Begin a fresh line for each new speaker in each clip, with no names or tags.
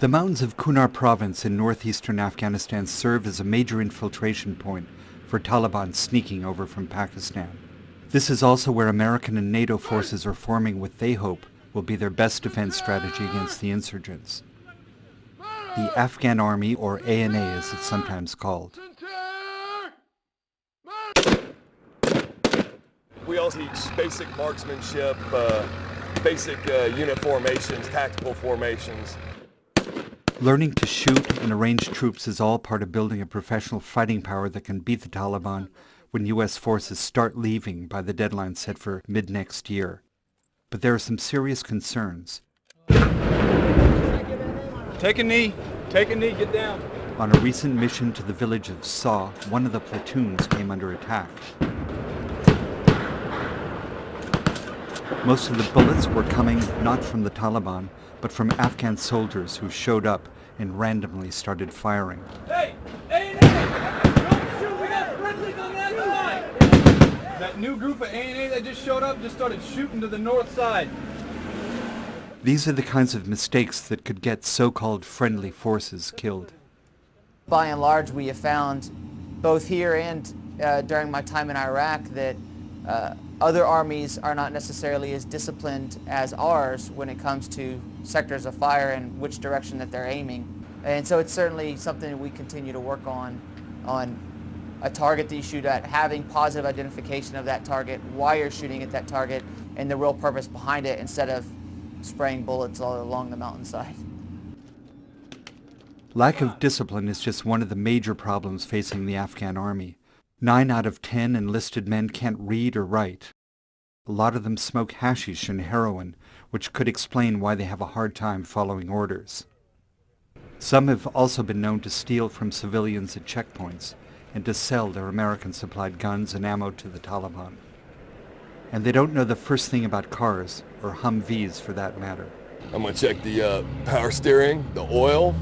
The mountains of Kunar province in northeastern Afghanistan serve as a major infiltration point for Taliban sneaking over from Pakistan. This is also where American and NATO forces are forming what they hope will be their best defense strategy against the insurgents. The Afghan Army, or ANA as it's sometimes called.
We also teach basic marksmanship, basic unit formations, tactical formations.
Learning to shoot and arrange troops is all part of building a professional fighting power that can beat the Taliban when U.S. forces start leaving by the deadline set for mid-next year. But there are some serious concerns.
Take a knee, get down.
On a recent mission to the village of Saw, one of the platoons came under attack. Most of the bullets were coming not from the Taliban, but from Afghan soldiers who showed up and randomly started firing.
Hey! Don't shoot! We got friendlies on that side! That new group of ANA that just showed up just started shooting to the north side.
These are the kinds of mistakes that could get so-called friendly forces killed.
By and large, we have found, both here and during my time in Iraq, that other armies are not necessarily as disciplined as ours when it comes to sectors of fire and which direction that they're aiming. And so it's certainly something that we continue to work on a target that you shoot at, having positive identification of that target, why you're shooting at that target, and the real purpose behind it instead of spraying bullets all along the mountainside.
Lack of discipline is just one of the major problems facing the Afghan army. 9 out of 10 enlisted men can't read or write. A lot of them smoke hashish and heroin, which could explain why they have a hard time following orders. Some have also been known to steal from civilians at checkpoints and to sell their American-supplied guns and ammo to the Taliban. And they don't know the first thing about cars, or Humvees for that matter.
I'm going to check the power steering, the oil,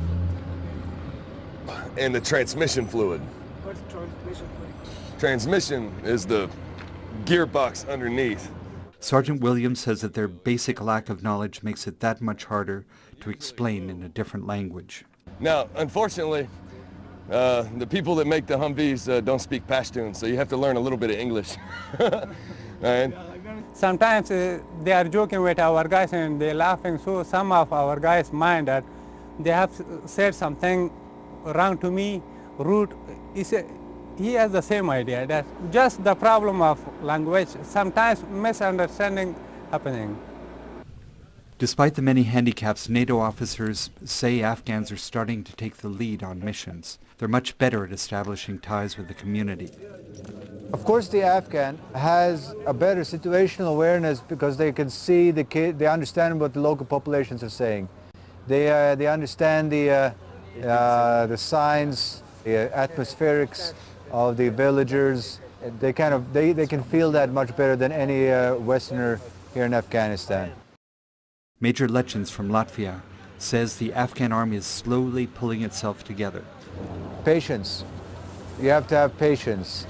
and the transmission fluid.
What's transmission fluid?
Transmission is the gearbox underneath.
Sergeant Williams says that their basic lack of knowledge makes it that much harder to explain in a different language.
Now, unfortunately, the people that make the Humvees don't speak Pashtun, so you have to learn a little bit of English. And
sometimes they are joking with our guys and they're laughing, so some of our guys mind that they have said something wrong to me, rude. He has the same idea, that just the problem of language, sometimes misunderstanding happening.
Despite the many handicaps, NATO officers say Afghans are starting to take the lead on missions. They're much better at establishing ties with the community.
Of course, the Afghan has a better situational awareness because they can see the kid, they understand what the local populations are saying. They understand the signs, the atmospherics of the villagers. They can feel that much better than any Westerner here in Afghanistan.
Major Lejins from Latvia says the Afghan army is slowly pulling itself together.
Patience. You have to have patience.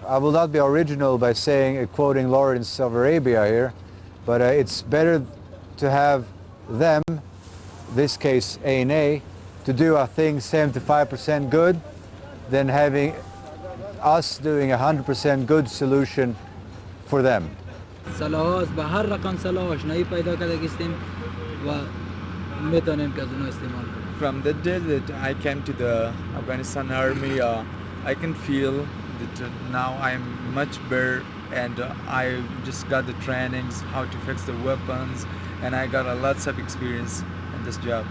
I will not be original by saying, quoting Lawrence of Arabia here, but it's better to have them, this case ANA, to do a thing 75% good than having us doing 100% good solution for them.
From the day that I came to the Afghanistan army, I can feel that now I'm much better, and I just got the trainings, how to fix the weapons, and I got lots of experience in this job.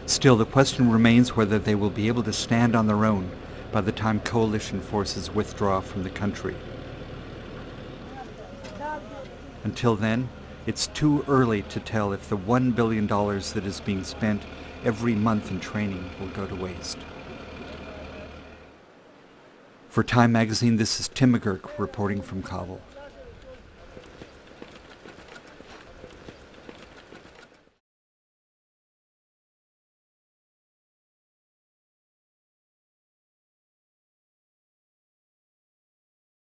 Still, the question remains whether they will be able to stand on their own by the time coalition forces withdraw from the country. Until then, it's too early to tell if the $1 billion that is being spent every month in training will go to waste. For Time magazine, this is Tim McGirk reporting from Kabul.